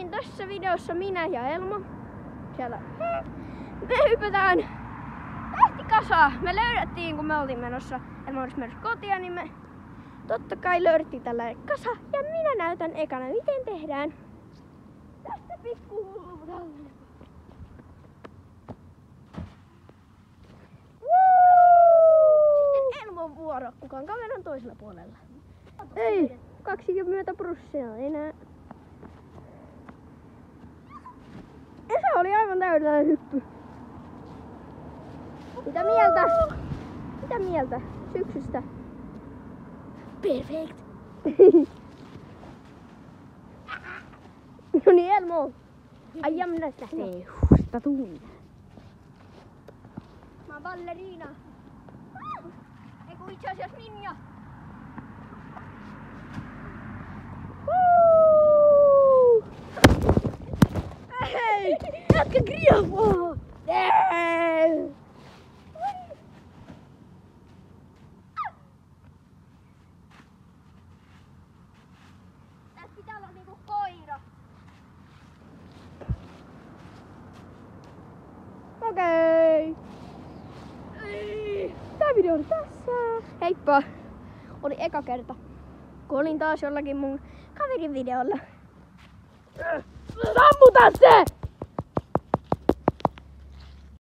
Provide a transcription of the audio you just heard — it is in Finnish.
Niin, tässä videossa minä ja Elmo. Siellä. Me hypätään tähtikasaan. Me löydettiin, kun me oltiin menossa. Elmo olisi menossa kotia, niin me totta kai löydettiin tällainen kasa. Ja minä näytän ekana, miten tehdään. Tästä pikku tällainen. Sitten Elmon vuoro, kuka on kameran toisella puolella. Ei, 20% enää. Esa oli aivan täydellinen hyppy. Mitä mieltä? Mitä mieltä syksystä? Perfect. No niin, Elmo. Ai ja minä lähtee. Tatuun. Mä oon balleriina. Eiku itse asiassa ninja. Hei! Jätkä griafaa! Tässä pitää olla niinku koira. Okei. Tää video on tässä. Heippa! Oli eka kerta, kun olin taas jollakin mun kaverin videolla. Sammuta se!